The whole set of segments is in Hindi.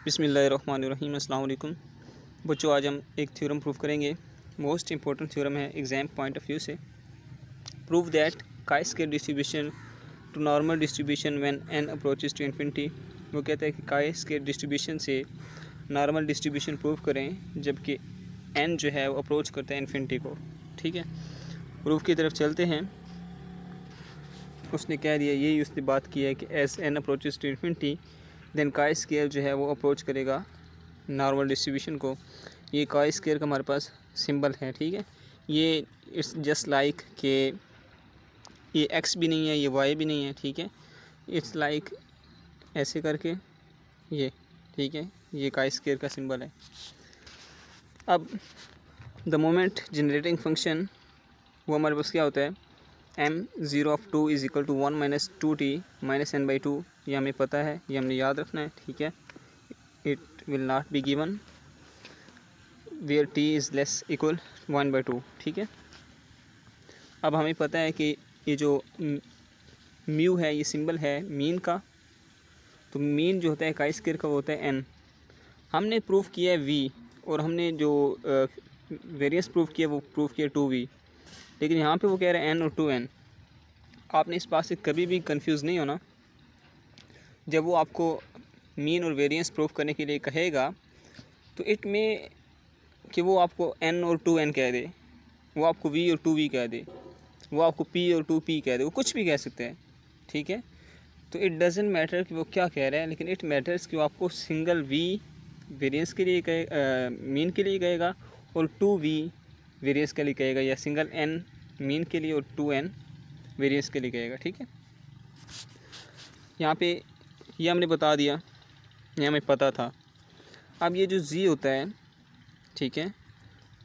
बिस्मिल्लाहिर्रहमानिर्रहीम। अस्सलाम वालेकुम बच्चों, आज हम एक थ्योरम प्रूव करेंगे। मोस्ट इंपॉर्टेंट थ्योरम है एग्जाम पॉइंट ऑफ व्यू से। Prove that chi square distribution to normal distribution when n approaches to infinity. वो कहता है कि काई स्क्वायर डिस्ट्रीब्यूशन से नॉर्मल डिस्ट्रीब्यूशन प्रूव करें जबकि n जो है वो अप्रोच करता है इन्फिनिटी को। ठीक है, प्रूफ की तरफ चलते हैं। उसने कह दिया, यही उसने बात की है कि as n approaches to infinity then chi square जो है वो अप्रोच करेगा नॉर्मल डिस्ट्रीब्यूशन को। ये काई स्क्वायर का हमारे पास सिंबल है। ठीक है, ये इट्स जस्ट लाइक कि ये x भी नहीं है, ये y भी नहीं है। ठीक है, इट्स लाइक ऐसे करके ये, ठीक है, ये काई स्क्वायर का सिंबल है। अब द मोमेंट जनरेटिंग फंक्शन वो हमारे पास क्या होता है, m0(2) = 1 - 2t - n/2। ये हमें पता है, ये हमने याद रखना है। ठीक है, it will not be given where t is less equal 1/2। ठीक है, अब हमें पता है कि ये जो म्यू है ये सिंबल है मीन का। तो मीन जो होता है काई स्क्वायर का वो होता है n। हमने प्रूफ किया है v और हमने जो वेरिएंस प्रूफ किया वो प्रूफ किया 2v, लेकिन यहाँ पे वो कह रहे हैं n और 2n। आपने इस बात से कभी भी कंफ्यूज नहीं होना। जब वो आपको मीन और वेरिएंस प्रूफ करने के लिए कहेगा तो इट में कि वो आपको n और 2n कह दे, वो आपको v और 2v कह दे, वो आपको p और 2p कह दे, वो कुछ भी कह सकते हैं। ठीक है, तो इट डजेंट मैटर कि वो क्या कह रहा है, लेकिन इट मैटर्स कि वो आपको सिंगल v वेरिएंस के लिए कहे, मीन के लिए कहेगा, और 2v वेरिएंस के लिए कहेगा, या सिंगल n मीन के लिए और 2n वेरिएंस के लिए कहेगा। ठीक है, यहाँ पे ये हमने बता दिया, ये हमें पता था। अब ये जो z होता है, ठीक है,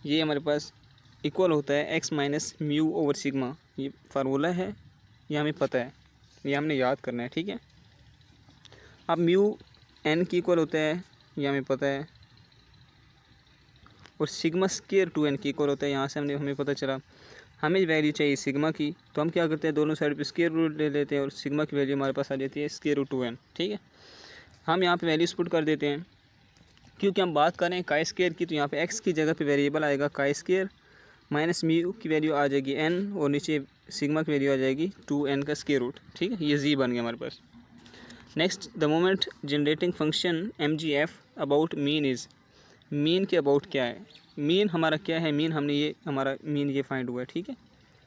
ये हमारे पास इक्वल होता है x - μ/σ। ये फार्मूला है, ये हमें पता है, ये हमने याद करना है। ठीक है, अब म्यू n की इक्वल होता है, ये हमें पता है, और सिग्मा स्क्वायर 2n की इक्वल होता है। यहाँ से हमें पता चला हमें वैल्यू चाहिए सिग्मा की, तो हम क्या करते हैं, दोनों साइड पे स्क्वायर रूट ले लेते हैं और सिग्मा की वैल्यू हमारे पास आ जाती है √2n। ठीक है, हम यहाँ पे वैल्यूज पुट कर देते हैं क्योंकि हम बात करें काई स्क्वायर की, तो यहाँ पे x की जगह पे वेरिएबल आएगा काई स्क्वायर, माइनस म्यू की वैल्यू आ जाएगी n, और नीचे सिग्मा की वैल्यू आ जाएगी 2n का स्क्वायर रूट। ठीक है, ये z बन गया हमारे पास। Next, the moment generating function mgf about mean is. Mean के अबाउट क्या है, मीन हमारा क्या है, मीन हमने ये हमारा मीन ये फाइंड हुआ है। ठीक है,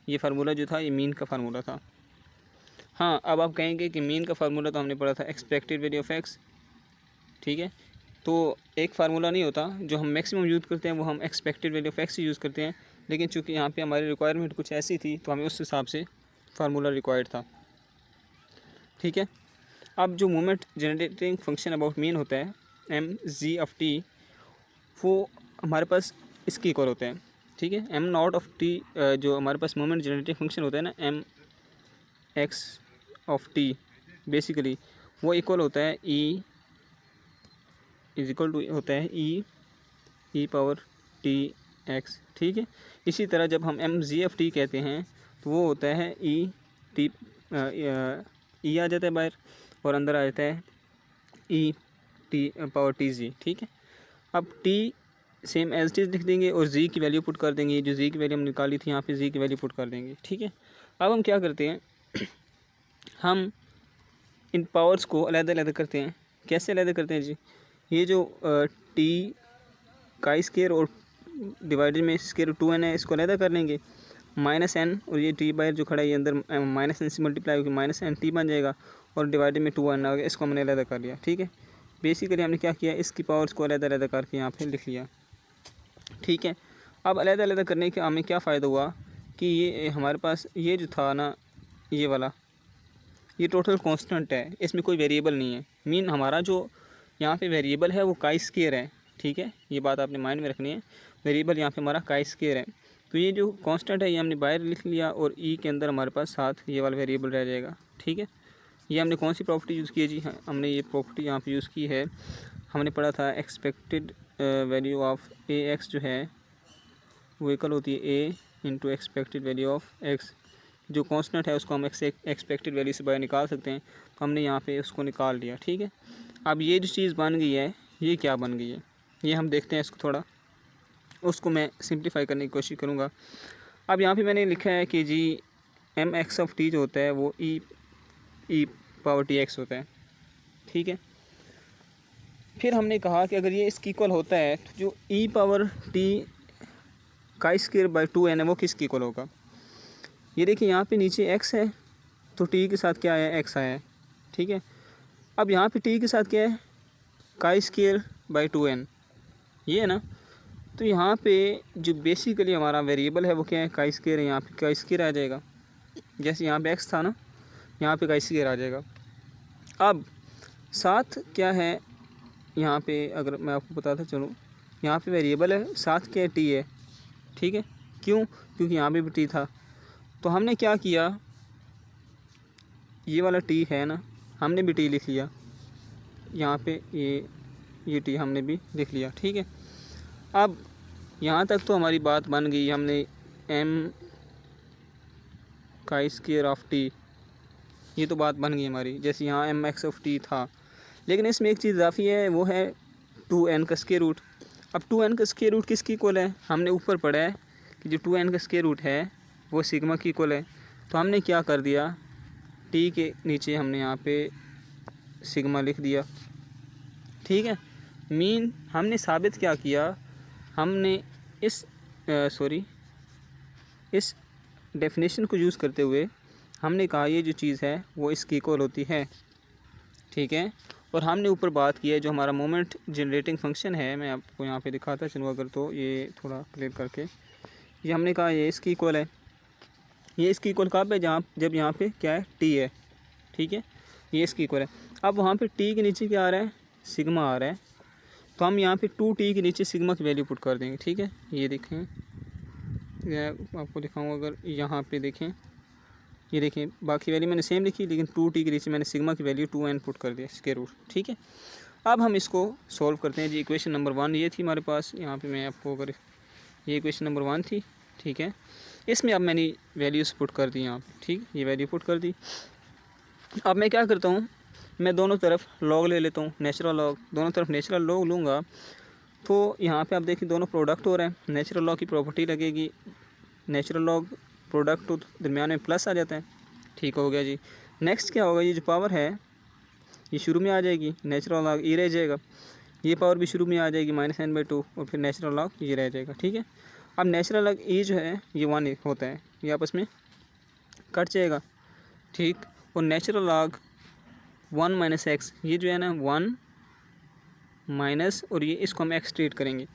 ये फार्मूला जो था ये मीन का फार्मूला था। हाँ, अब आप कहेंगे कि मीन का फार्मूला तो हमने पढ़ा था एक्सपेक्टेड वैल्यू ऑफ x। ठीक है, तो एक फार्मूला नहीं होता, जो हम मैक्सिमम यूज़ करते हैं वो हम expected value of x use करते हैं, लेकिन चूंकि यहाँ पे हमारी रिक्वायरमेंट कुछ ऐसी थी तो हमें उस हिसाब से फार्मूला रिक्वायर्ड था। ठीक है, अब जो moment generating function about mean होता है mg(t), वो हमारे पास इसके इक्वल होते हैं। ठीक है, m0(t) जो हमारे पास मोमेंट जनरेटिंग फंक्शन होता है ना mx(t), बेसिकली वो इक्वल होता है e होता है e⁻t(x). ठीक है, इसी तरह जब हम mg(t) कहते हैं तो वो होता है e आ जाता है बाहर और अंदर आ जाता है e⁻t(g). ठीक है, अब t सेम एज टीज लिख देंगे और z की वैल्यू पुट कर देंगे। जो z की वैल्यू हम निकाली थी यहाँ पे z की वैल्यू पुट कर देंगे। ठीक है, अब हम क्या करते हैं, हम इन पावर्स को अलग-अलग करते हैं। कैसे अलग करते हैं जी, ये जो t काई स्क्वायर और डिवाइडेड में स्क्वायर 2n है, इसको अलग कर लेंगे। -n और ये t बाहर जो खड़ा है ये अंदर -n से मल्टीप्लाई होकर -nt बन जाएगा, और डिवाइडेड में 2n आ गया, इसको हमने अलग कर लिया। ठीक है, बेसिकली हमने क्या किया, इसकी पावर्स को अलग करके यहाँ पे लिख लिया। ठीक है, अब अलग करने के हमें क्या फ़ायदा हुआ कि ये हमारे पास ये जो था ना, ये वाला ये टोटल कांस्टेंट है, इसमें कोई वेरिएबल नहीं है। मीन हमारा जो यहाँ पे वेरिएबल है वो काई स्क्वायर है। ठीक है, ये बात आपने माइंड में रखनी है, वेरिएबल यहाँ पे हमारा काई स्क्वायर है। तो ये जो कांस्टेंट है ये हमने बाहर लिख लिया, और ई के अंदर हमारे पास साथ ये वाला वेरिएबल रह जाएगा। ठीक है, ये हमने कौन सी प्रॉपर्टी यूज़ की है जी, हाँ हमने ये प्रॉपर्टी यहाँ पे यूज़ की है, हमने पढ़ा था एक्सपेक्टेड वैल्यू ऑफ ax जो है वो इक्वल होती है a into expected value of x। जो कांस्टेंट है उसको हम एक्सपेक्टेड वैल्यू से बाहर निकाल सकते हैं, तो हमने यहाँ पे उसको निकाल लिया। ठीक है, अब ये जो चीज़ बन गई है ये क्या बन गई है, ये हम देखते हैं इसको थोड़ा, उसको मैं सिंप्लीफाई करने की कोशिश करूँगा। अब यहाँ पे मैंने लिखा है कि G M X of T जो होता है वो ई पावर टी एक्स होता है, ठीक है। फिर हमने कहा कि अगर ये इसकी इक्वल होता है तो जो ई पावर टी का स्क्वायर बाई 2n है वो किसकी इक्वल होगा। ये देखिए यहाँ पे नीचे x है तो t के साथ क्या आया, x आया है, ठीक है। अब यहाँ पे t के साथ क्या है, का स्क्वायर बाई 2n, ये है ना। तो यहाँ पे जो बेसिकली हमारा वेरिएबल है वो क्या है, का स्क्वायर है, यहाँ पे का स्क्वायर आ जाएगा। जैसे यहाँ पे x था ना, यहाँ पे का स्क्वायर आ जाएगा। अब साथ क्या है, यहाँ पे अगर मैं आपको बताता चलूँ, यहाँ पे वेरिएबल है, साथ क्या है, t है, ठीक है। क्यों, क्योंकि यहाँ पे भी t था। तो हमने क्या किया, ये वाला t है ना, हमने भी t लिख लिया यहाँ पे, ये t हमने भी लिख लिया, ठीक है। अब यहाँ तक तो हमारी बात बन गई, हमने m का स्क्वायर ऑफ t, ये तो बात बन गई हमारी। जैसे यहाँ एम एक्स ऑफ टी था, लेकिन इसमें एक चीज़ इजाफी है, वो है 2n का स्क्वायर रूट। अब 2n का स्क्वायर रूट किसकी इक्वल है, हमने ऊपर पढ़ा है कि जो 2n का स्क्वायर रूट है वो सिग्मा की इक्वल है। तो हमने क्या कर दिया, t के नीचे हमने यहाँ पे सिग्मा लिख दिया, ठीक है। मीन हमने साबित क्या किया, हमने इस इस डेफिनेशन को यूज़ करते हुए हमने कहा ये जो चीज़ है वो इसकी इक्वल होती है, ठीक है। और हमने ऊपर बात की है जो हमारा मोमेंट जनरेटिंग फंक्शन है, मैं आपको यहाँ पे दिखाता चलूँ अगर, तो ये थोड़ा क्लियर करके, ये हमने कहा ये इसकी इक्वल है। ये इसकी इक्वल कहाँ पे, जब यहाँ पे क्या है, टी है, ठीक है, ये इसकी इक्वल है। अब वहाँ पे टी के नीचे क्या आ रहा है, सिग्मा आ रहा है। तो हम यहाँ पे 2t के नीचे सिग्मा की वैल्यू पुट कर देंगे, ठीक है। ये देखें, मैं आपको दिखाऊँगा, अगर यहाँ पर देखें, ये देखें बाकी वैल्यू मैंने सेम लिखी, लेकिन 2t के नीचे मैंने सिग्मा की वैल्यू 2n पुट कर दिया, स्क्वायर रूट, ठीक है। अब हम इसको सॉल्व करते हैं जी। इक्वेशन नंबर 1 ये थी हमारे पास, यहाँ पे मैं आपको अगर, ये इक्वेशन नंबर 1 थी, ठीक है। इसमें अब मैंने वैल्यूज़ पुट कर दी यहाँ पे, ठीक, ये वैल्यू पुट कर दी। अब मैं क्या करता हूँ, मैं दोनों तरफ लॉग ले लेता हूँ, नेचुरल लॉग, दोनों तरफ नेचुरल लॉग लूँगा तो यहाँ पे आप देखिए दोनों प्रोडक्ट हो रहे हैं, नेचुरल लॉग की प्रॉपर्टी लगेगी, नेचुरल लॉग प्रोडक्ट तो दरमियान में प्लस आ जाता है, ठीक हो गया जी। नेक्स्ट क्या होगा, ये जो पावर है ये शुरू में आ जाएगी, नेचुरल लॉग ये रह जाएगा, ये पावर भी शुरू में आ जाएगी -n/2, और फिर नेचुरल लॉग ये रह जाएगा, ठीक है। अब नेचुरल लॉग ये जो है ये 1 होता है, ये आपस में कट जाएगा, ठीक। और नेचुरल लॉग 1 - x, ये जो है ना 1 माइनस, और ये इसको हम x ट्रीट करेंगे,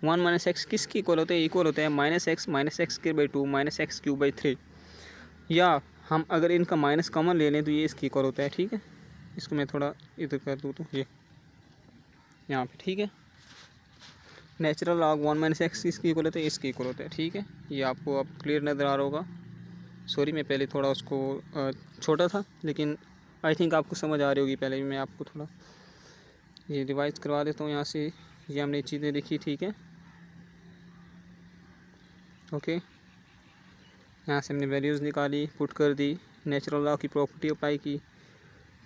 1 - x किसकी इक्वल होता है, इक्वल होता है -x/(2 -x³ 3, या हम अगर इनका माइनस कॉमन ले लें तो ये इसकी इक्वल होता है, ठीक है। इसको मैं थोड़ा इधर कर दूँ तो ये यहाँ पे, ठीक है। नेचुरल लॉग 1 - x इसकी इक्वल होता है, इसकी इक्वल होता है, ठीक है। ये आपको अब क्लियर नज़र आ रहा होगा। सॉरी मैं पहले थोड़ा उसको छोटा था, लेकिन आई थिंक आपको समझ आ रही होगी। पहले भी मैं आपको थोड़ा ये रिवाइज करवा देता हूँ यहाँ से। ये हमने चीज़ें देखी, ठीक है, ओके। यहाँ से हमने वैल्यूज़ निकाली, पुट कर दी, नेचुरल लॉ की प्रॉपर्टी अप्लाई की,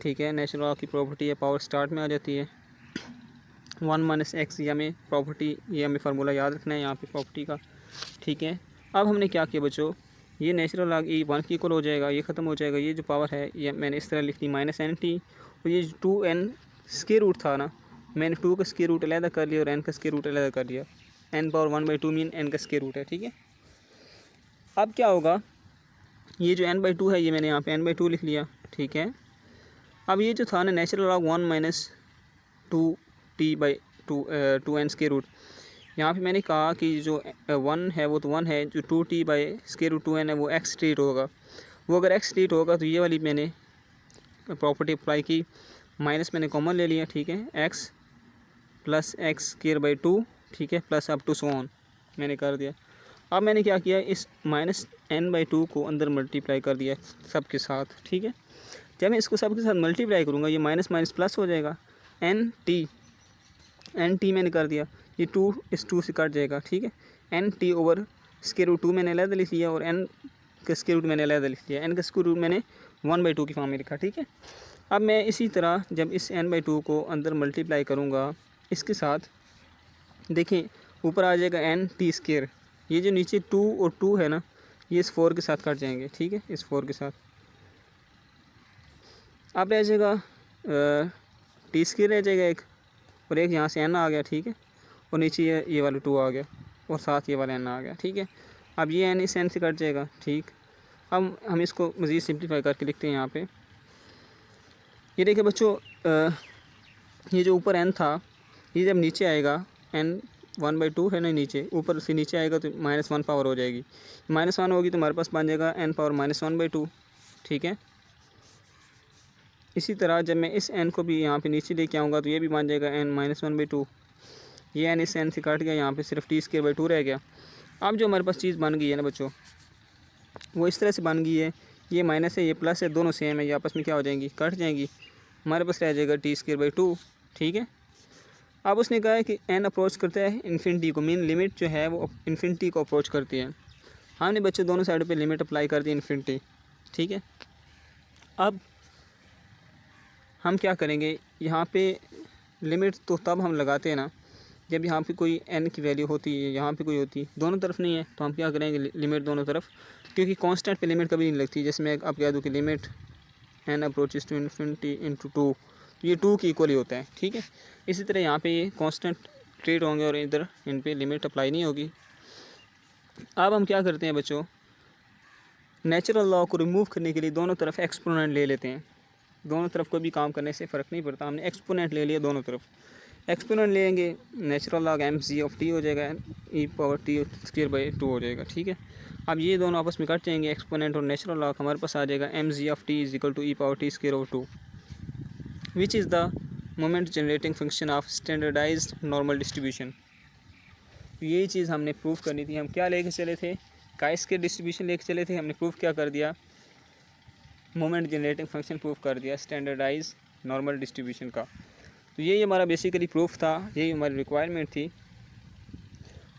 ठीक है। नेचुरल लॉ की प्रॉपर्टी है पावर स्टार्ट में आ जाती है, 1 - x, ये हमें प्रॉपर्टी, ये हमें फार्मूला याद रखना है यहाँ पे प्रॉपर्टी का, ठीक है। अब हमने क्या किया बच्चों, ये नेचुरल लॉग ये 1 की इक्वल हो जाएगा, ये ख़त्म हो जाएगा, ये जो पावर है ये मैंने इस तरह लिख दी -nt, और ये 2n स्क्वायर रूट था ना, मैंने 2 का स्क्वायर रूट अलग कर लिया और n का स्क्वायर रूट अलग कर लिया, n/1/2 मीन n का स्क्वायर रूट है, ठीक है। अब क्या होगा, ये जो n/2 है ये मैंने यहाँ पे n/2 लिख लिया, ठीक है। अब ये जो था ना natural log 1 - 2t/2n square root, यहाँ पे मैंने कहा कि जो 1 है वो तो 1 है, जो 2t/√2n है वो x ट्रीट होगा, वो अगर x ट्रीट होगा तो ये वाली मैंने प्रॉपर्टी अप्लाई की, माइनस मैंने कॉमन ले लिया, ठीक है, x + x²/2, ठीक है, plus up to so on मैंने कर दिया। अब मैंने क्या किया, इस -n/2 को अंदर मल्टीप्लाई कर दिया सब के साथ, ठीक है। जब मैं इसको सब के साथ मल्टीप्लाई करूँगा ये माइनस माइनस प्लस हो जाएगा, nt मैंने कर दिया, ये 2 इस 2 से कट जाएगा, ठीक है। nt/√2 मैंने अलग लिख लिया, और n का स्क्वायर रूट मैंने अलग लिख लिया, n का स्क्वायर रूट मैंने 1/2 की फॉर्म में लिखा, ठीक है। अब मैं इसी तरह जब इस n/2 को अंदर मल्टीप्लाई करूँगा इसके साथ देखिए ऊपर आ जाएगा एन टी स्केयर, ये जो नीचे 2 और 2 है ना, ये इस 4 के साथ कट जाएंगे, ठीक है, इस 4 के साथ। अब रह जाएगा टी स्केयर रह जाएगा एक, और एक यहाँ से एन आ गया, ठीक है, और नीचे ये वाला 2 आ गया, और साथ ये वाला एन आ गया, ठीक है। अब ये एन इस एन से कट जाएगा, ठीक। अब हम इसको मज़ीद सिंप्लीफाई करके लिखते हैं यहाँ पे। ये देखिए बच्चों, ये जो ऊपर एन था, ये जब नीचे आएगा एन 1/2 है ना, नीचे ऊपर से नीचे आएगा तो -1 पावर हो जाएगी, -1 होगी तो हमारे पास बन जाएगा n पावर -1/2, ठीक है। इसी तरह जब मैं इस n को भी यहाँ पे नीचे लेके आऊँगा तो ये भी बन जाएगा n -1/2, ये n इस n से कट गया, यहाँ पे सिर्फ t²/2 रह गया। अब जो हमारे पास चीज़ बन गई है ना बच्चों, वो इस तरह से बन गई है, ये माइनस है ये प्लस है, दोनों सेम है, ये आपस में क्या हो जाएंगी, कट जाएंगी, हमारे पास रह जाएगा t²/2, ठीक है। अब उसने कहा है कि n अप्रोच करता है इन्फिनिटी को, मीन लिमिट जो है वो इन्फिनिटी को अप्रोच करती है। हमने बच्चों दोनों साइड पे लिमिट अप्लाई कर दी इन्फिनिटी, ठीक है। अब हम क्या करेंगे, यहाँ पे लिमिट तो तब हम लगाते हैं ना जब यहाँ पे कोई n की वैल्यू होती है, यहाँ पे कोई होती है, दोनों तरफ नहीं है, तो हम क्या करेंगे, लिमिट दोनों तरफ, क्योंकि कांस्टेंट पे लिमिट कभी नहीं लगती। जैसे मैं अब कह दूँ कि limit n approaches to infinity into 2, ये 2 की इक्वली होता है, ठीक है। इसी तरह यहाँ पे ये कांस्टेंट ट्रीट होंगे और इधर इन पे लिमिट अप्लाई नहीं होगी। अब हम क्या करते हैं बच्चों, नेचुरल लॉ को रिमूव करने के लिए दोनों तरफ एक्सपोनेंट ले लेते हैं। दोनों तरफ कोई भी काम करने से फ़र्क नहीं पड़ता, हमने एक्सपोनेंट ले लिया दोनों तरफ, एक्सपोनेंट लेंगे, नेचुरल लॉग mg हो जाएगा, e⁻t² हो जाएगा, ठीक है। अब ये दोनों आपस में कट जाएंगे, एक्सपोनेंट और नेचुरल लॉग, हमारे पास आ जाएगा mg e⁻t², which is the moment generating function of standardised normal distribution. यही चीज़ हमने प्रूफ करनी थी। हम क्या लेके चले थे, chi² डिस्ट्रीब्यूशन लेके चले थे, हमने प्रूफ क्या कर दिया, मोमेंट जनरेटिंग फंक्शन प्रूफ कर दिया स्टैंडर्डाइज नॉर्मल डिस्ट्रीब्यूशन का। तो यही हमारा बेसिकली प्रूफ था, यही हमारी रिक्वायरमेंट थी।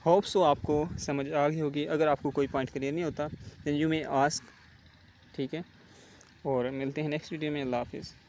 होप सो आपको समझ आ गई होगी। अगर आपको कोई पॉइंट क्लियर नहीं होता देन यू मे आस्क, ठीक है। और मिलते हैं नेक्स्ट वीडियो में। अल्लाह हाफिज़।